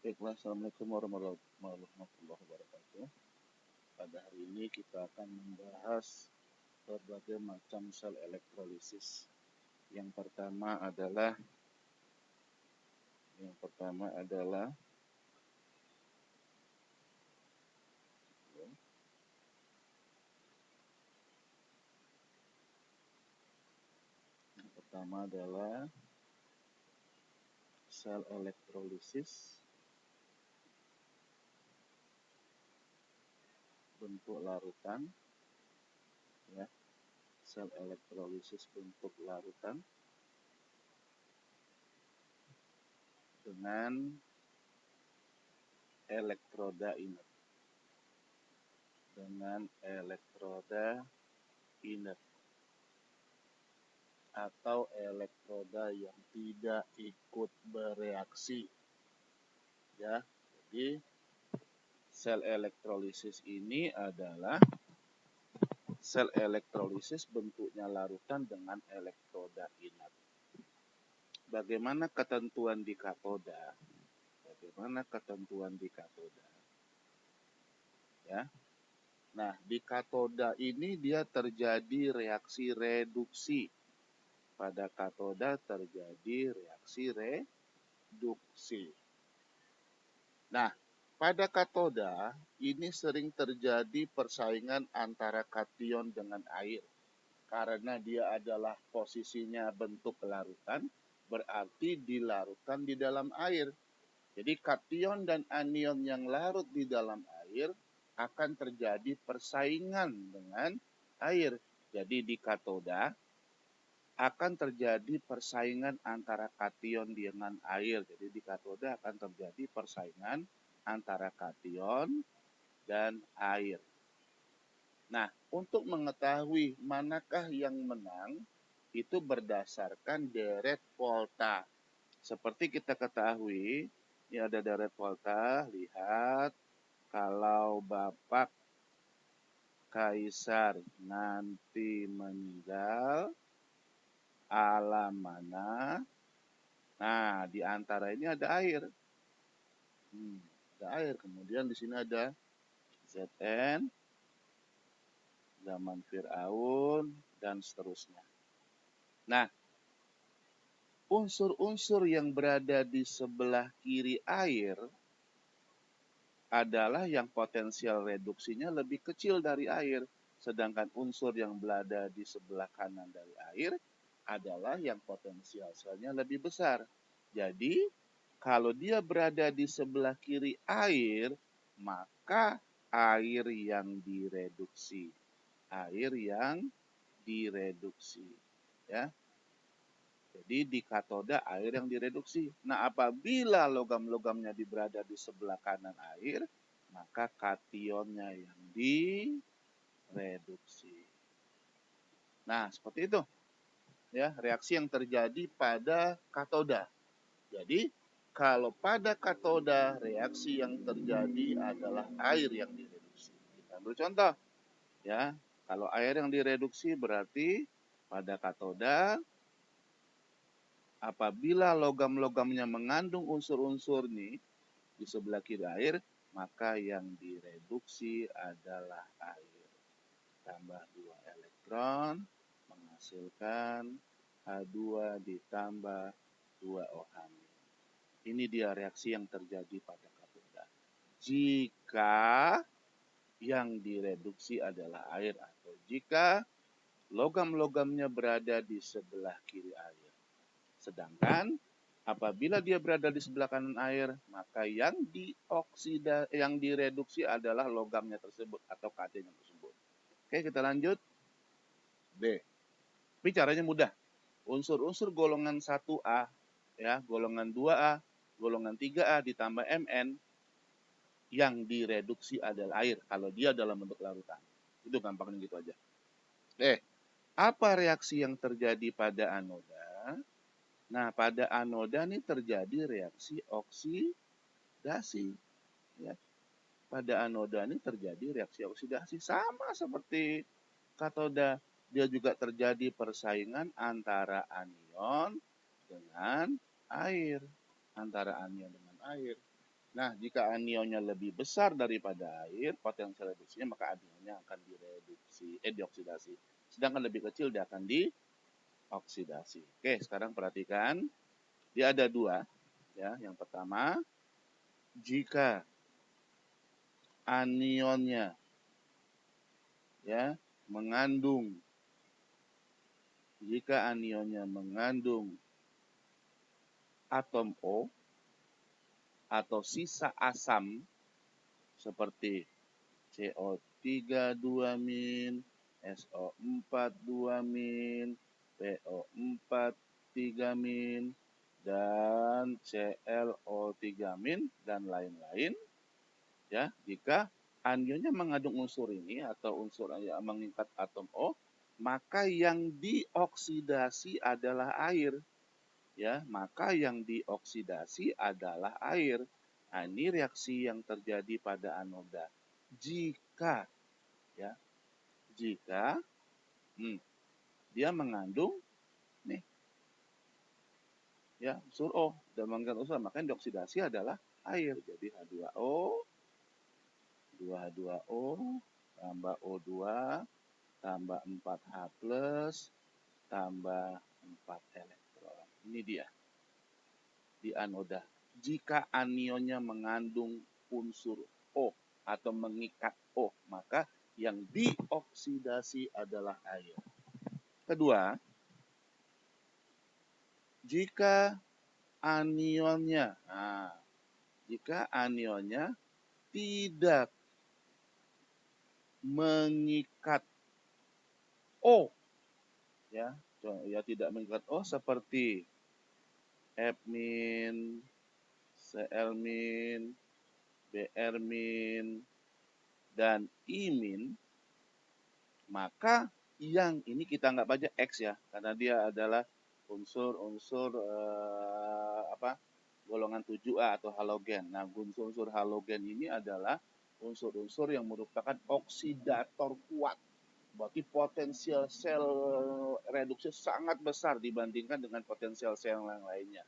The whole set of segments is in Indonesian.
Baiklah, Assalamualaikum warahmatullahi wabarakatuh. Pada hari ini kita akan membahas berbagai macam sel elektrolisis. Yang pertama adalah sel elektrolisis bentuk larutan, ya. Sel elektrolisis bentuk larutan dengan elektroda inert. Atau elektroda yang tidak ikut bereaksi, ya. Jadi sel elektrolisis ini adalah sel elektrolisis bentuknya larutan dengan elektroda inert. Bagaimana ketentuan di katoda? Ya. Nah, di katoda ini dia terjadi reaksi reduksi. Pada katoda terjadi reaksi reduksi. Nah, pada katoda ini sering terjadi persaingan antara kation dengan air. Karena dia adalah posisinya bentuk larutan, berarti dilarutkan di dalam air. Jadi kation dan anion yang larut di dalam air akan terjadi persaingan dengan air. Jadi di katoda akan terjadi persaingan antara kation dengan air. Jadi di katoda akan terjadi persaingan antara kation dan air. Nah, untuk mengetahui manakah yang menang, itu berdasarkan deret volta. Seperti kita ketahui, ini ada deret volta, lihat, kalau Bapak Kaisar nanti meninggal, alam mana? Nah, di antara ini ada air. Kemudian di sini ada ZN, zaman Fir'aun, dan seterusnya. Nah, unsur-unsur yang berada di sebelah kiri air adalah yang potensial reduksinya lebih kecil dari air. Sedangkan unsur yang berada di sebelah kanan dari air adalah yang potensial selnya lebih besar. Jadi, kalau dia berada di sebelah kiri air, maka air yang direduksi. Ya. Jadi di katoda air yang direduksi. Nah, apabila logam-logamnya berada di sebelah kanan air, maka kationnya yang direduksi. Nah, seperti itu. Ya, reaksi yang terjadi pada katoda. Jadi, kalau pada katoda reaksi yang terjadi adalah air yang direduksi. Kita ambil contoh. Ya, kalau air yang direduksi berarti pada katoda apabila logam-logamnya mengandung unsur-unsur nih di sebelah kiri air, maka yang direduksi adalah air. Tambah 2 elektron menghasilkan H2 ditambah 2 OH. Ini dia reaksi yang terjadi pada katoda. Jika yang direduksi adalah air atau jika logam-logamnya berada di sebelah kiri air. Sedangkan apabila dia berada di sebelah kanan air, maka yang direduksi adalah logamnya tersebut atau kation tersebut. Oke, kita lanjut. B. Ini caranya mudah. Unsur-unsur golongan 1A, ya, golongan 2A, golongan 3A ditambah Mn yang direduksi adalah air kalau dia dalam bentuk larutan. Itu gampangnya gitu aja. Apa reaksi yang terjadi pada anoda? Nah, pada anoda ini terjadi reaksi oksidasi. Ya. Pada anoda ini terjadi reaksi oksidasi. Sama seperti katoda. Dia juga terjadi persaingan antara anion dengan air. Nah, jika anionnya lebih besar daripada air, potensial reduksinya, maka anionnya akan dioksidasi. Sedangkan lebih kecil dia akan dioksidasi. Oke, sekarang perhatikan, dia ada dua. Ya, yang pertama, jika anionnya ya mengandung atom O atau sisa asam seperti CO3 2-, SO4 2-, PO4 3-, dan ClO3- dan lain-lain. Ya, jika anionnya mengandung unsur ini atau unsur yang mengikat atom O, maka yang dioksidasi adalah air. Ya, maka yang dioksidasi adalah air. Nah, ini reaksi yang terjadi pada anoda. Jika dia mengandung nih ya unsur O dan mengandung unsur, maka yang dioksidasi adalah air. Jadi H2O, 2H2O tambah O2 tambah 4H+, tambah 4 elektron. Ini dia di anoda. Jika anionnya mengandung unsur O atau mengikat O, maka yang dioksidasi adalah air. Kedua, jika anionnya tidak mengikat O, ya tidak mengikat O seperti F-, Cl-, Br-, dan I-, maka yang ini kita nggak baca X ya, karena dia adalah unsur-unsur golongan 7A atau halogen. Nah, unsur-unsur halogen ini adalah unsur-unsur yang merupakan oksidator kuat. Berarti potensial sel reduksi sangat besar dibandingkan dengan potensial sel yang lainnya.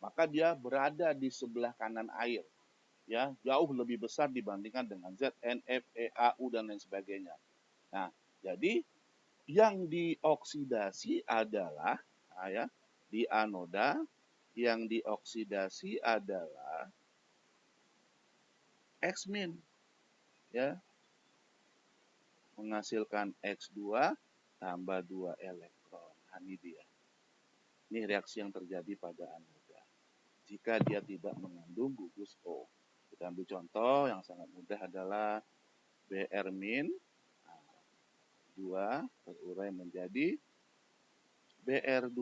Maka dia berada di sebelah kanan air. Ya, jauh lebih besar dibandingkan dengan Z, NF, EAU dan lain sebagainya. Nah, jadi yang dioksidasi adalah di anoda yang dioksidasi adalah X- ya, menghasilkan X2 tambah 2 elektron. Nah, ini dia. Ini reaksi yang terjadi pada anoda jika dia tidak mengandung gugus O. Kita ambil contoh yang sangat mudah adalah Br-, 2 terurai menjadi Br2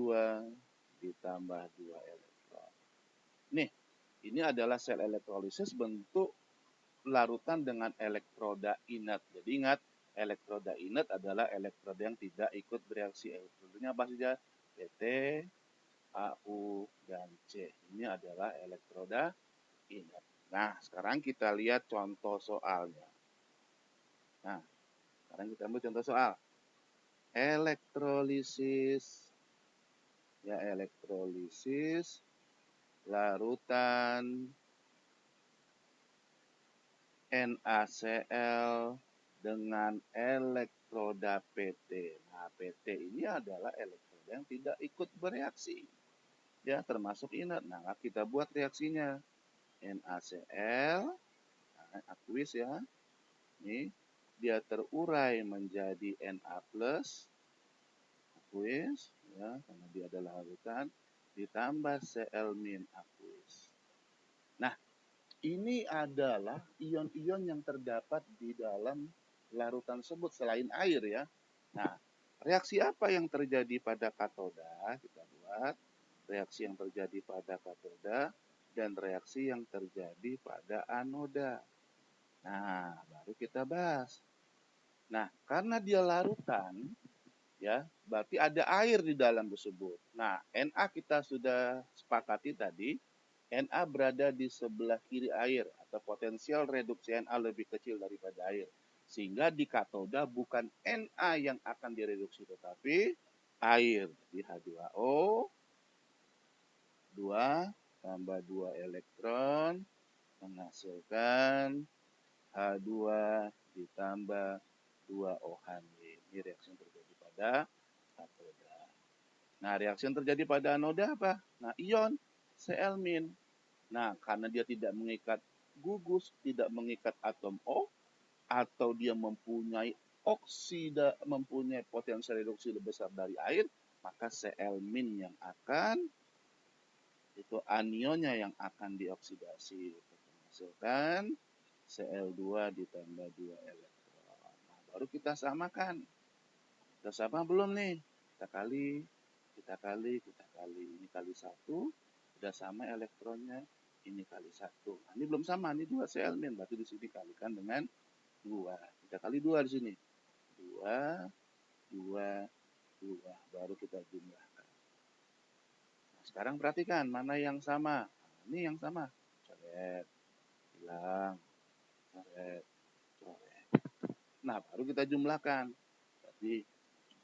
ditambah 2 elektron. Nih, ini adalah sel elektrolisis bentuk larutan dengan elektroda inert. Jadi ingat, elektroda inert adalah elektroda yang tidak ikut bereaksi. Elektrodanya apa saja? PT, AU, dan C. Ini adalah elektroda inert. Nah, sekarang kita lihat contoh soalnya. Nah, sekarang kita ambil contoh soal. Elektrolisis larutan NaCl dengan elektroda PT. Nah, PT ini adalah elektroda yang tidak ikut bereaksi. Ya, termasuk inert. Nah, kita buat reaksinya. NaCl, aqueous ya. Ini dia terurai menjadi Na+, aqueous ya, karena dia adalah larutan, ditambah Cl- aqueous. Nah, ini adalah ion-ion yang terdapat di dalam larutan tersebut selain air ya. Nah, reaksi apa yang terjadi pada katoda? Kita buat reaksi yang terjadi pada katoda dan reaksi yang terjadi pada anoda. Nah, baru kita bahas. Nah, karena dia larutan, ya, berarti ada air di dalam tersebut. Nah, Na kita sudah sepakati tadi, Na berada di sebelah kiri air atau potensial reduksi Na lebih kecil daripada air. Sehingga di katoda bukan Na yang akan direduksi tetapi air. Di H2O 2 tambah 2 elektron menghasilkan H2 ditambah 2O hamil. Ini reaksi yang terjadi pada katoda. Nah, reaksi yang terjadi pada anoda apa? Nah, ion Cl-. Nah, karena dia tidak mengikat gugus, tidak mengikat atom O, atau dia mempunyai mempunyai potensi reduksi lebih besar dari air, maka Cl- yang akan, itu anionnya yang akan dioksidasi untuk menghasilkan Cl2 ditambah 2 elektron. Nah, baru kita samakan. Kita sama belum nih? Kita kali. Ini kali 1. Sudah sama elektronnya. Ini kali 1. Nah, ini belum sama. Ini 2 Cl-. Berarti di sini kalikan dengan 2. Kita kali 2 di sini. 2, 2, 2. Baru kita jumlahkan. Nah, sekarang perhatikan mana yang sama. Nah, ini yang sama. Coret. Hilang. Coret. Coret. Nah, baru kita jumlahkan. Berarti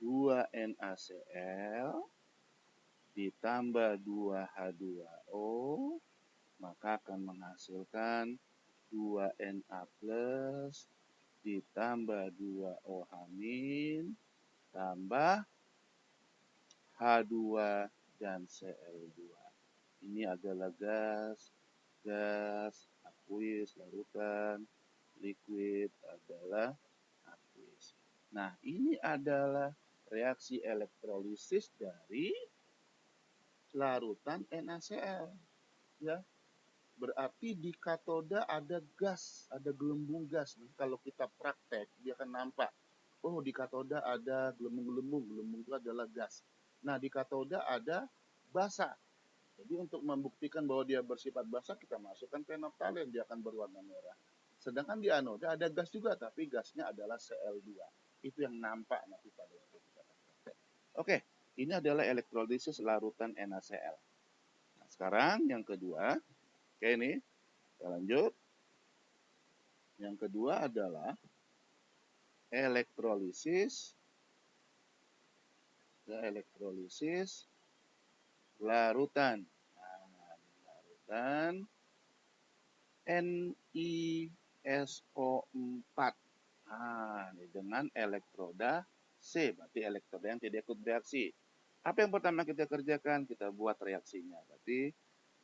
2 NaCl ditambah 2 H2O, maka akan menghasilkan 2 Na plus ditambah 2 O hamil tambah H2 dan Cl2. Ini adalah gas, aqueous, larutan, liquid adalah aqueous. Nah, ini adalah reaksi elektrolisis dari larutan NaCl. Ya, berarti di katoda ada gas, ada gelembung gas. Nah, kalau kita praktek, dia akan nampak, oh di katoda ada gelembung-gelembung, gelembung itu adalah gas. Nah, di katoda ada basa. Jadi untuk membuktikan bahwa dia bersifat basa, kita masukkan fenoftalen, dia akan berwarna merah. Sedangkan di anoda ada gas juga, tapi gasnya adalah Cl2. Itu yang nampak nanti pada waktu kita praktek. Oke, ini adalah elektrolisis larutan NaCl. Nah, sekarang yang kedua, oke ini, kita lanjut. Yang kedua adalah elektrolisis larutan. Nah, larutan NiSO4. Nah, ini dengan elektroda C, berarti elektroda yang tidak ikut reaksi. Apa yang pertama kita kerjakan? Kita buat reaksinya. Berarti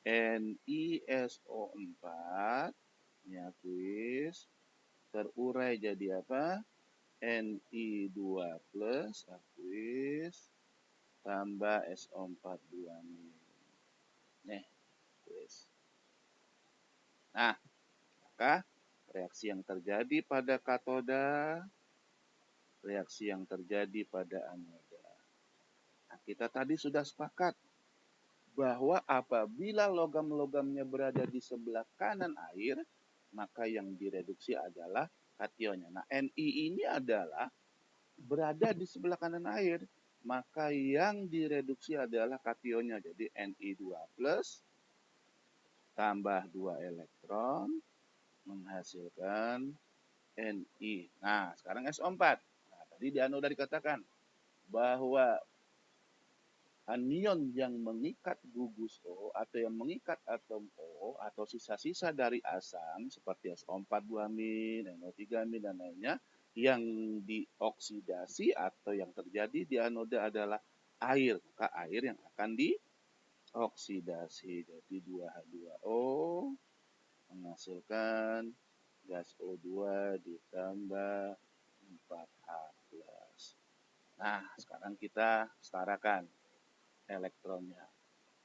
NiSO4 aqueous terurai jadi apa? Ni2 plus aqueous tambah SO4 2 nih, aqueous. Nah, maka reaksi yang terjadi pada katoda, reaksi yang terjadi pada anoda. Nah, kita tadi sudah sepakat bahwa apabila logam-logamnya berada di sebelah kanan air, maka yang direduksi adalah kationnya. Nah, Ni ini adalah berada di sebelah kanan air, maka yang direduksi adalah kationnya. Jadi Ni2 plus tambah 2 elektron menghasilkan Ni. Nah, sekarang SO4. Nah, tadi di anoda dikatakan bahwa anion yang mengikat gugus O atau yang mengikat atom O atau sisa-sisa dari asam seperti SO4 2-, NO3- dan lainnya yang dioksidasi atau yang terjadi di anoda adalah air. Maka air yang akan dioksidasi. Jadi 2H2O menghasilkan gas O2 ditambah 4H+. Nah, sekarang kita setarakan elektronnya.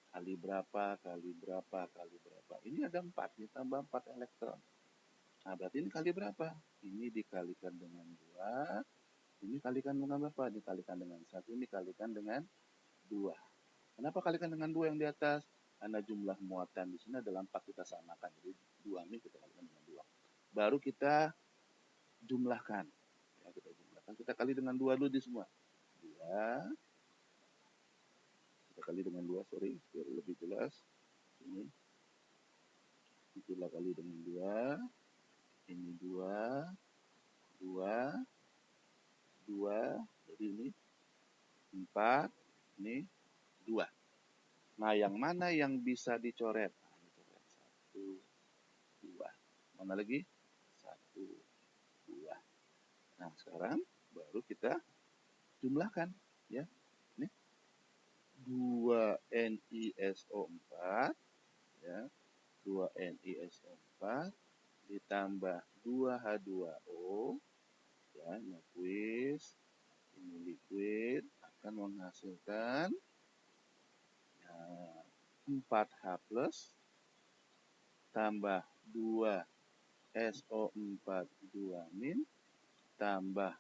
Kali berapa, kali berapa, kali berapa. Ini ada 4, ditambah 4 elektron. Nah, berarti ini kali berapa? Ini dikalikan dengan 2. Ini kalikan dengan berapa? Dikalikan dengan 1. Ini kalikan dengan 2. Kenapa kalikan dengan 2 yang di atas? Karena jumlah muatan di sini adalah 4, kita samakan. Jadi 2 ini kita kalikan dengan 2. Baru kita jumlahkan. Ya, kita jumlahkan. Kita kali dengan 2 dulu di semua. 2. Kita kali dengan 2, sorry, biar lebih jelas. Ini. Kita kali dengan 2. Ini 2. 2. 2. Jadi ini 4. Ini 2. Nah, yang mana yang bisa dicoret? Nah, ini coret 1, 2. Mana lagi? 1, 2. Nah, sekarang baru kita jumlahkan ya. Ini 2NiSO4 ya. 2NiSO4 ditambah 2H2O ya, ini liquid akan menghasilkan 4H plus tambah 2SO4 2- tambah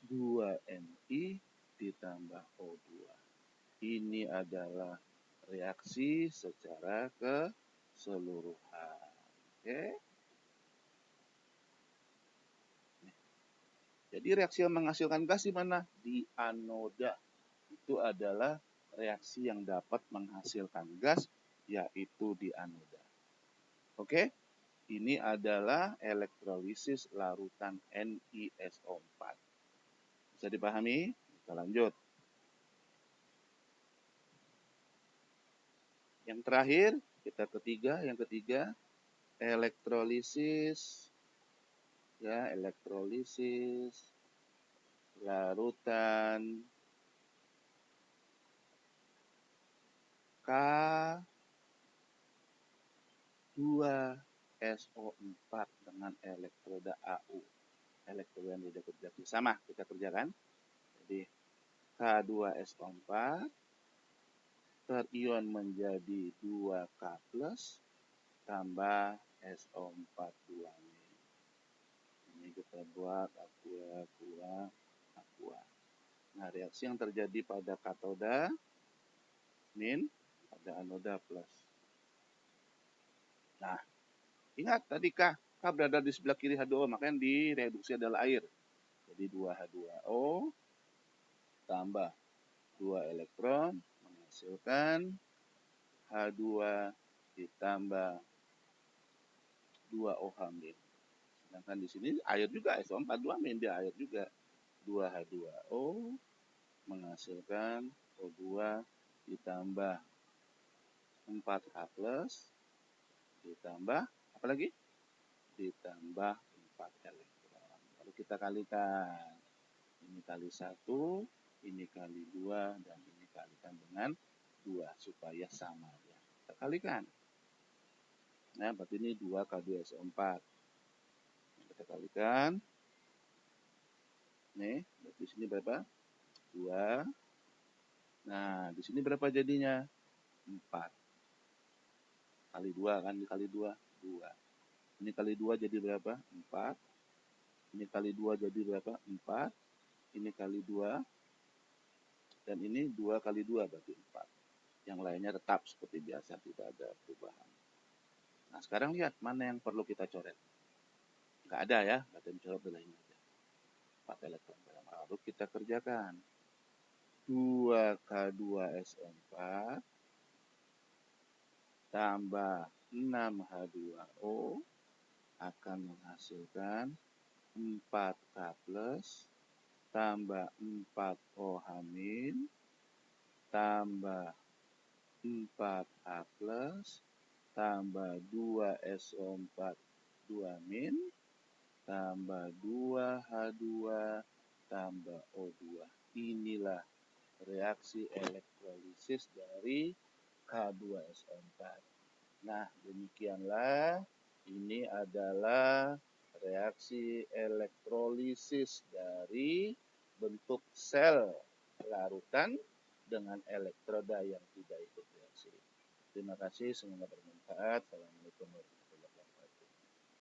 2Ni ditambah O2. Ini adalah reaksi secara keseluruhan. Oke. Jadi reaksi yang menghasilkan gas di mana? Di anoda. Itu adalah reaksi yang dapat menghasilkan gas, yaitu di anoda. Oke, ini adalah elektrolisis larutan NiSO4. Bisa dipahami? Kita lanjut. Yang terakhir, yang ketiga, elektrolisis ya, elektrolisis larutan K2SO4 dengan elektroda AU. Elektroda yang tidak bereaksi sama kita kerjakan. Jadi K2SO4 terion menjadi 2K plus tambah SO4 2. Ini kita buat aqua. Nah, reaksi yang terjadi pada katoda min, pada anoda plus. Nah, ingat tadi K berada di sebelah kiri H2O, makanya direduksi adalah air. Jadi 2H2O tambah 2 elektron menghasilkan H2 ditambah 2OH min. Sedangkan di sini air juga, SO4 2 min, dia air juga. 2H2O menghasilkan O2 ditambah 4H plus ditambah apa lagi? Ditambah 4 elektron. Lalu kita kalikan. Ini kali 1, ini kali 2, dan ini kalikan dengan 2 supaya sama ya. Kita kalikan. Nah, berarti ini 2K2SO4. Kita kalikan. Nih, di sini berapa? 2. Nah, di sini berapa jadinya? 4. Kali 2 kan, dikali 2, 2. Ini kali 2 jadi berapa? 4. Ini kali 2 jadi berapa? 4. Ini kali 2. Dan ini 2 kali 2 berarti 4. Yang lainnya tetap seperti biasa, tidak ada perubahan. Nah, sekarang lihat mana yang perlu kita coret. Nggak ada ya, nggak ada yang coret, adalah ini aja. 4 elektron. Lalu kita kerjakan. 2K2SO4 tambah 6H2O akan menghasilkan 4K plus tambah 4OH min tambah 4H plus tambah 2SO4 2 min tambah 2H2 tambah O2. Inilah reaksi elektrolisis dari K2SO4. Nah, demikianlah ini adalah reaksi elektrolisis dari bentuk sel larutan dengan elektroda yang tidak ikut reaksi. Terima kasih, semoga bermanfaat. Assalamualaikum warahmatullahi wabarakatuh.